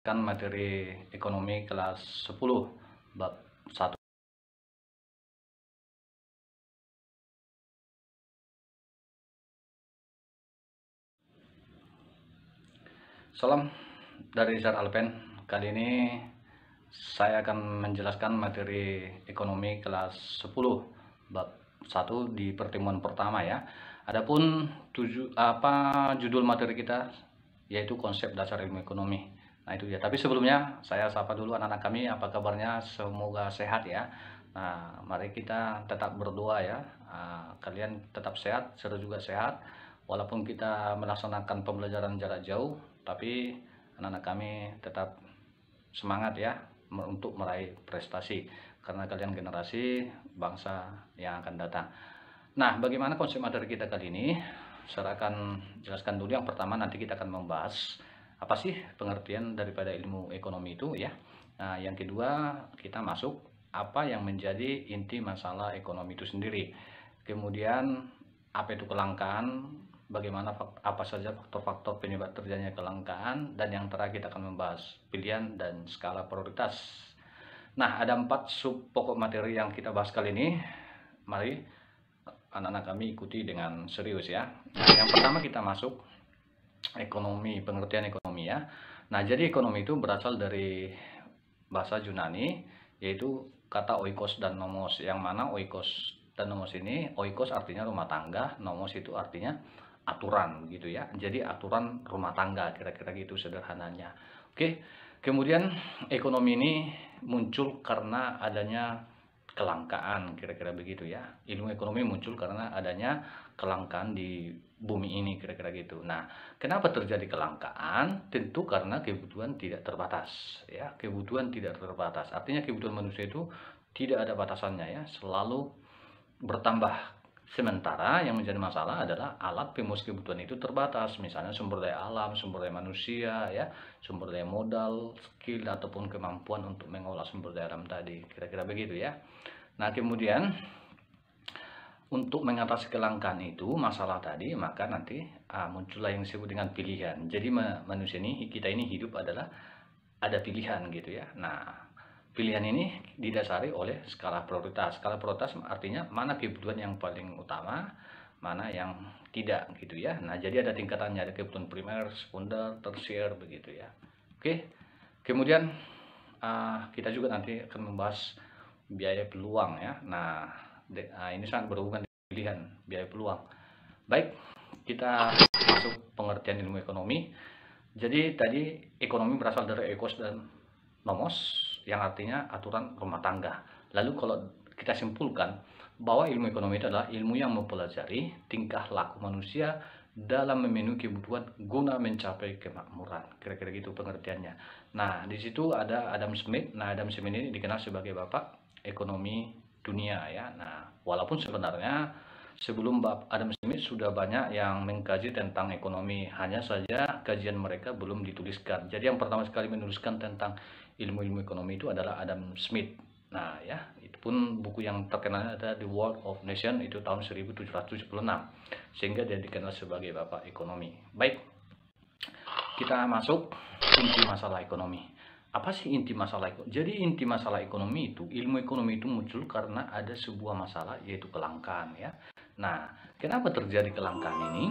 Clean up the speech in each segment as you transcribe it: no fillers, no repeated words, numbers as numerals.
Kan materi ekonomi kelas 10 bab 1. Salam dari Zar Alpen. Kali ini saya akan menjelaskan materi ekonomi kelas 10 bab 1 di pertemuan pertama ya. Adapun judul materi kita yaitu konsep dasar ilmu ekonomi. Nah itu ya. Tapi sebelumnya saya sapa dulu anak-anak kami, apa kabarnya? Semoga sehat ya. Nah mari kita tetap berdoa ya. Kalian tetap sehat, saya juga sehat. Walaupun kita melaksanakan pembelajaran jarak jauh, tapi anak-anak kami tetap semangat ya untuk meraih prestasi, karena kalian generasi bangsa yang akan datang. Nah, bagaimana konsep materi kita kali ini? Saya akan jelaskan dulu. Yang pertama, nanti kita akan membahas apa sih pengertian daripada ilmu ekonomi itu ya. Nah, yang kedua, kita masuk apa yang menjadi inti masalah ekonomi itu sendiri. Kemudian, apa itu kelangkaan, bagaimana apa saja faktor-faktor penyebab terjadinya kelangkaan, dan yang terakhir kita akan membahas pilihan dan skala prioritas. Nah, ada 4 sub pokok materi yang kita bahas kali ini. Mari anak-anak kami ikuti dengan serius ya. Nah, yang pertama kita masuk ekonomi, pengertian ekonomi ya. Nah, jadi ekonomi itu berasal dari bahasa Yunani, yaitu kata oikos dan nomos, yang mana oikos dan nomos ini, oikos artinya rumah tangga, nomos itu artinya aturan gitu ya. Jadi aturan rumah tangga, kira-kira gitu sederhananya. Oke. Kemudian ekonomi ini muncul karena adanya kelangkaan, kira-kira begitu ya. Ilmu ekonomi muncul karena adanya kelangkaan di bumi ini, kira-kira gitu. Nah, kenapa terjadi kelangkaan? Tentu karena kebutuhan tidak terbatas ya. Kebutuhan tidak terbatas artinya kebutuhan manusia itu tidak ada batasannya ya, selalu bertambah. Sementara yang menjadi masalah adalah alat pemenuh kebutuhan itu terbatas, misalnya sumber daya alam, sumber daya manusia ya, sumber daya modal, skill ataupun kemampuan untuk mengolah sumber daya alam tadi, kira-kira begitu ya. Nah, kemudian untuk mengatasi kelangkaan itu masalah tadi, maka nanti muncullah yang disebut dengan pilihan. Jadi manusia ini, kita ini hidup adalah ada pilihan gitu ya. Nah, pilihan ini didasari oleh skala prioritas. Skala prioritas artinya mana kebutuhan yang paling utama, mana yang tidak gitu ya. Nah, jadi ada tingkatannya, ada kebutuhan primer, sekunder, tersier begitu ya. Oke. Kemudian kita juga nanti akan membahas biaya peluang ya. Nah, ini sangat berhubungan dengan pilihan, biaya peluang. Baik, kita masuk pengertian ilmu ekonomi. Jadi tadi ekonomi berasal dari ekos dan nomos, yang artinya aturan rumah tangga. Lalu kalau kita simpulkan bahwa ilmu ekonomi itu adalah ilmu yang mempelajari tingkah laku manusia dalam memenuhi kebutuhan guna mencapai kemakmuran. Kira-kira gitu pengertiannya. Nah, di situ ada Adam Smith. Nah, Adam Smith ini dikenal sebagai bapak ekonomi dunia ya. Nah, walaupun sebenarnya sebelum Adam Smith sudah banyak yang mengkaji tentang ekonomi, hanya saja kajian mereka belum dituliskan. Jadi yang pertama sekali menuliskan tentang ilmu-ilmu ekonomi itu adalah Adam Smith. Nah ya, itu pun buku yang terkenal ada The World of Nation, itu tahun 1776, sehingga dia dikenal sebagai bapak ekonomi. Baik, kita masuk inti masalah ekonomi. Apa sih inti masalah ekonomi? Jadi inti masalah ekonomi itu, ilmu ekonomi itu muncul karena ada sebuah masalah, yaitu kelangkaan ya. Nah, kenapa terjadi kelangkaan ini?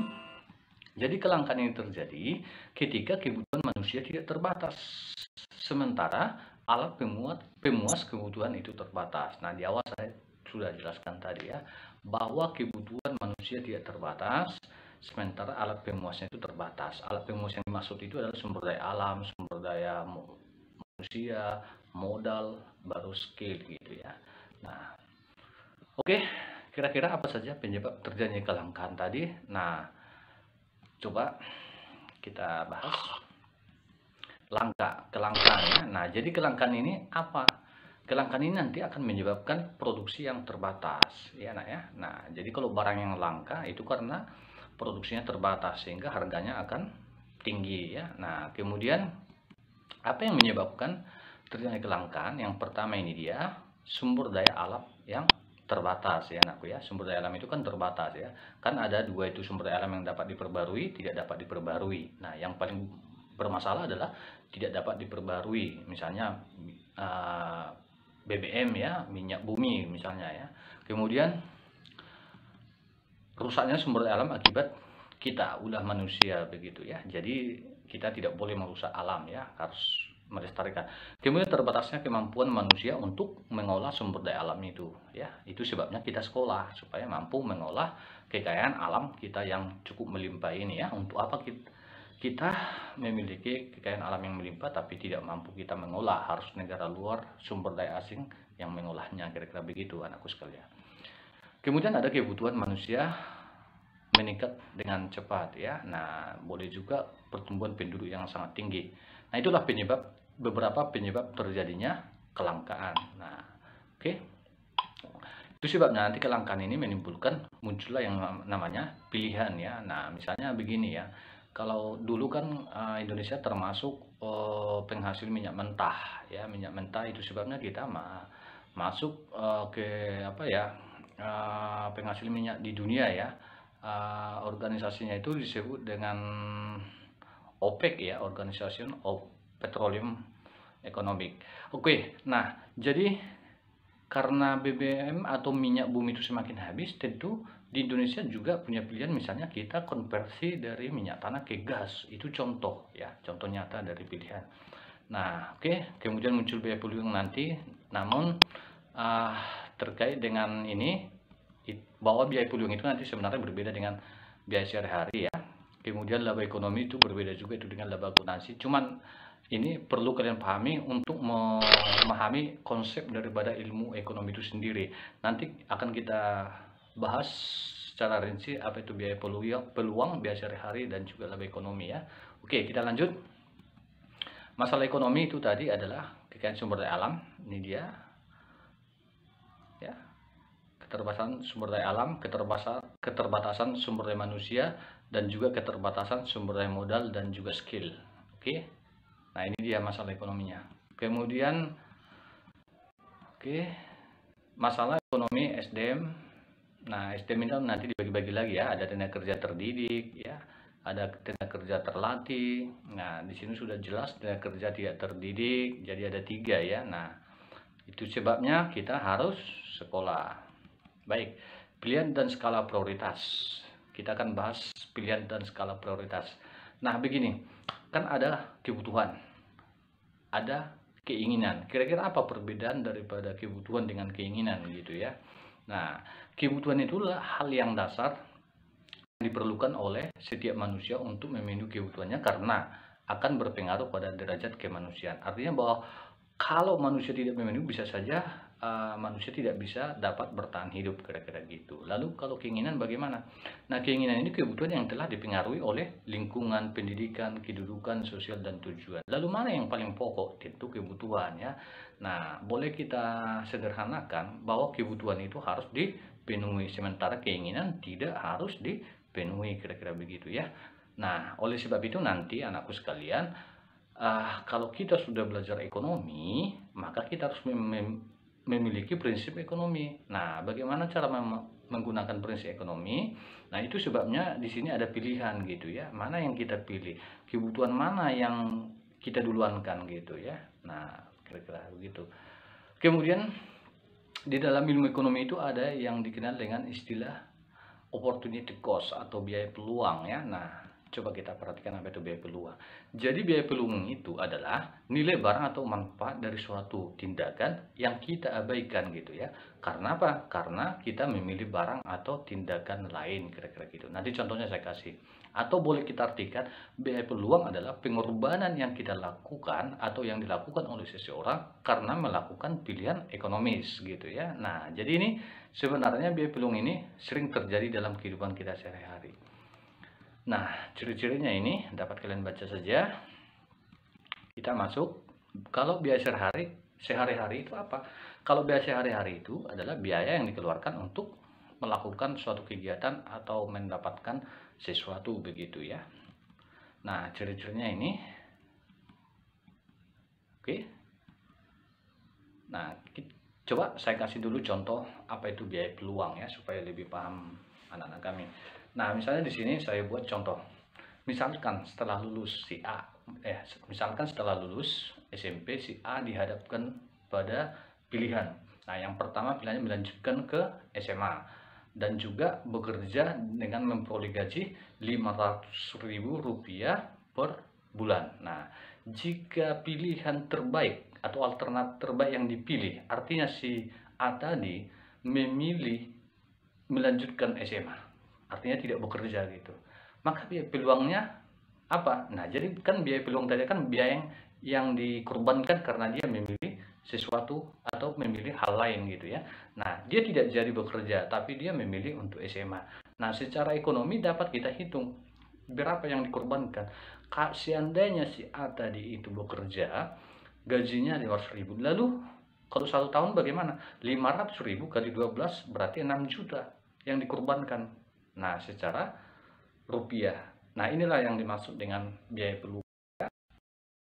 Jadi kelangkaan ini terjadi ketika kebutuhan manusia tidak terbatas, sementara alat pemuas kebutuhan itu terbatas. Nah, di awal saya sudah jelaskan tadi ya, bahwa kebutuhan manusia tidak terbatas, sementara alat pemuasnya itu terbatas. Alat pemuas yang dimaksud itu adalah sumber daya alam, sumber daya manusia, modal, baru skill gitu ya. Nah, oke, kira-kira apa saja penyebab terjadinya kelangkaan tadi? Nah, coba kita bahas kelangkaan ya. Nah, jadi kelangkaan ini apa? Kelangkaan ini nanti akan menyebabkan produksi yang terbatas ya nak ya. Nah, jadi kalau barang yang langka itu karena produksinya terbatas sehingga harganya akan tinggi ya. Nah, kemudian apa yang menyebabkan terjadinya kelangkaan? Yang pertama ini dia sumber daya alam yang terbatas ya anakku ya. Sumber daya alam itu kan terbatas ya. Kan ada dua itu, sumber daya alam yang dapat diperbarui, tidak dapat diperbarui. Nah, yang paling bermasalah adalah tidak dapat diperbarui, misalnya BBM ya, minyak bumi misalnya ya. Kemudian rusaknya sumber daya alam akibat kita ulah manusia begitu ya. Jadi kita tidak boleh merusak alam ya, harus melestarikan. Kemudian terbatasnya kemampuan manusia untuk mengolah sumber daya alam itu ya. Itu sebabnya kita sekolah supaya mampu mengolah kekayaan alam kita yang cukup melimpah ini ya. Untuk apa kita memiliki kekayaan alam yang melimpah tapi tidak mampu kita mengolah, harus negara luar, sumber daya asing yang mengolahnya, kira-kira begitu anakku sekalian. Kemudian ada kebutuhan manusia meningkat dengan cepat ya. Nah, boleh juga pertumbuhan penduduk yang sangat tinggi. Nah, itulah beberapa penyebab terjadinya kelangkaan. Nah, oke. Itu sebabnya nanti kelangkaan ini menimbulkan muncullah yang namanya pilihan ya. Nah, misalnya begini ya. Kalau dulu kan Indonesia termasuk penghasil minyak mentah ya. Minyak mentah itu sebabnya kita masuk ke apa ya? Penghasil minyak di dunia ya. Organisasinya itu disebut dengan OPEC ya, Organization of Petroleum Economic. Oke, nah jadi karena BBM atau minyak bumi itu semakin habis, tentu di Indonesia juga punya pilihan, misalnya kita konversi dari minyak tanah ke gas. Itu contoh ya, contoh nyata dari pilihan. Nah, oke, kemudian muncul biaya peluang nanti, namun terkait dengan ini, bahwa biaya peluang itu nanti sebenarnya berbeda dengan biaya sehari-hari ya. Kemudian laba ekonomi itu berbeda juga itu dengan laba akuntansi. Cuman ini perlu kalian pahami untuk memahami konsep daripada ilmu ekonomi itu sendiri. Nanti akan kita bahas secara rinci apa itu biaya peluang, biaya sehari-hari, dan juga laba ekonomi ya. Oke, kita lanjut. Masalah ekonomi itu tadi adalah kekayaan sumber daya alam. Ini dia ya, keterbatasan sumber daya alam, keterbatasan sumber daya manusia, dan juga keterbatasan sumber daya modal dan juga skill. Oke. Nah, ini dia masalah ekonominya. Kemudian masalah ekonomi SDM. Nah, SDM itu nanti dibagi-bagi lagi ya, ada tenaga kerja terdidik ya, ada tenaga kerja terlatih. Nah, di sini sudah jelas tenaga kerja tidak terdidik, jadi ada 3 ya. Nah, itu sebabnya kita harus sekolah. Baik, pilihan dan skala prioritas. Kita akan bahas pilihan dan skala prioritas. Nah, begini, kan ada kebutuhan, ada keinginan. Kira-kira apa perbedaan daripada kebutuhan dengan keinginan gitu ya. Nah, kebutuhan itulah hal yang dasar yang diperlukan oleh setiap manusia untuk memenuhi kebutuhannya karena akan berpengaruh pada derajat kemanusiaan. Artinya bahwa kalau manusia tidak memenuhi, bisa saja manusia tidak bisa dapat bertahan hidup, kira-kira gitu. Lalu kalau keinginan bagaimana? Nah, keinginan ini kebutuhan yang telah dipengaruhi oleh lingkungan, pendidikan, kedudukan, sosial, dan tujuan. Lalu mana yang paling pokok? Tentu kebutuhan ya. Nah, boleh kita sederhanakan bahwa kebutuhan itu harus dipenuhi, sementara keinginan tidak harus dipenuhi, kira-kira begitu ya. Nah, oleh sebab itu nanti anakku sekalian, kalau kita sudah belajar ekonomi, maka kita harus memiliki prinsip ekonomi. Nah, bagaimana cara menggunakan prinsip ekonomi? Nah, itu sebabnya di sini ada pilihan gitu ya. Mana yang kita pilih? Kebutuhan mana yang kita duluankan gitu ya. Nah, kira-kira begitu. Kemudian di dalam ilmu ekonomi itu ada yang dikenal dengan istilah opportunity cost atau biaya peluang ya. Nah, coba kita perhatikan apa itu biaya peluang. Jadi biaya peluang itu adalah nilai barang atau manfaat dari suatu tindakan yang kita abaikan gitu ya. Karena apa? Karena kita memilih barang atau tindakan lain, kira-kira gitu. Nanti contohnya saya kasih. Atau boleh kita artikan biaya peluang adalah pengorbanan yang kita lakukan atau yang dilakukan oleh seseorang karena melakukan pilihan ekonomis gitu ya. Nah, jadi ini sebenarnya biaya peluang ini sering terjadi dalam kehidupan kita sehari-hari. Nah, ciri-cirinya ini dapat kalian baca saja. Kita masuk. Kalau biaya sehari-hari itu apa? Kalau biaya sehari-hari itu adalah biaya yang dikeluarkan untuk melakukan suatu kegiatan atau mendapatkan sesuatu begitu ya. Nah, ciri-cirinya ini. Oke. Nah, coba saya kasih dulu contoh apa itu biaya peluang ya supaya lebih paham anak-anak kami. Nah, misalnya di sini saya buat contoh. Misalkan setelah lulus si A, misalkan setelah lulus SMP si A dihadapkan pada pilihan. Nah, yang pertama pilihannya melanjutkan ke SMA dan juga bekerja dengan memperoleh gaji Rp500.000 per bulan. Nah, jika pilihan terbaik atau alternatif terbaik yang dipilih, artinya si A tadi memilih melanjutkan SMA, artinya tidak bekerja gitu, maka biaya peluangnya apa? Nah, jadi kan biaya peluang tadi kan biaya yang dikorbankan karena dia memilih sesuatu atau memilih hal lain gitu ya. Nah, dia tidak jadi bekerja, tapi dia memilih untuk SMA. Nah, secara ekonomi dapat kita hitung berapa yang dikorbankan. Seandainya si A tadi itu bekerja, gajinya 500.000. Lalu kalau 1 tahun bagaimana? 500.000 kali 12 berarti 6 juta yang dikorbankan. Nah, secara rupiah. Nah, inilah yang dimaksud dengan biaya peluang.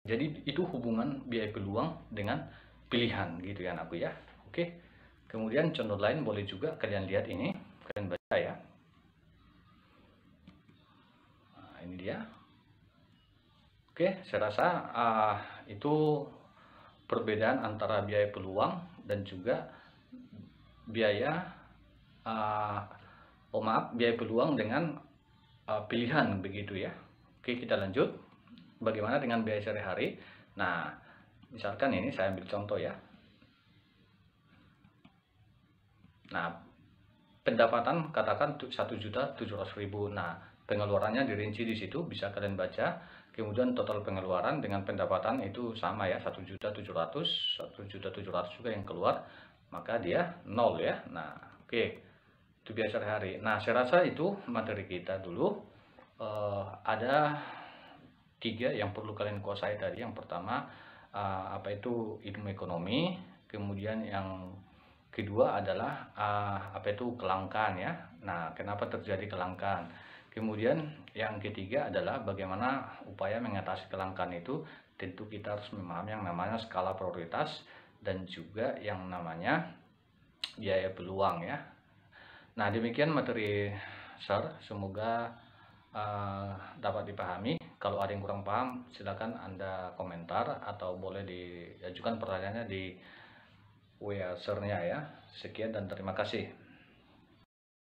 Jadi itu hubungan biaya peluang dengan pilihan gitu ya anakku ya. Oke. Kemudian contoh lain boleh juga kalian lihat ini, kalian baca ya. Nah, ini dia. Oke, saya rasa itu perbedaan antara biaya peluang dan juga biaya biaya peluang dengan pilihan begitu ya. Oke, kita lanjut. Bagaimana dengan biaya sehari-hari? Nah, misalkan ini saya ambil contoh ya. Nah, pendapatan katakan 1.700.000. Nah, pengeluarannya dirinci di situ, bisa kalian baca. Kemudian total pengeluaran dengan pendapatan itu sama ya, 1.700.000, 1.700.000 juga yang keluar, maka dia 0 ya. Nah, oke. Itu biasa sehari-hari. Nah, saya rasa itu materi kita dulu. Ada 3 yang perlu kalian kuasai tadi. Yang pertama, apa itu ilmu ekonomi. Kemudian yang kedua adalah apa itu kelangkaan ya. Nah, kenapa terjadi kelangkaan? Kemudian yang ketiga adalah bagaimana upaya mengatasi kelangkaan itu. Tentu kita harus memahami yang namanya skala prioritas dan juga yang namanya biaya peluang ya. Nah, demikian materi SAR, semoga dapat dipahami. Kalau ada yang kurang paham, silakan Anda komentar atau boleh diajukan pertanyaannya di WA SAR-nya ya. Sekian dan terima kasih.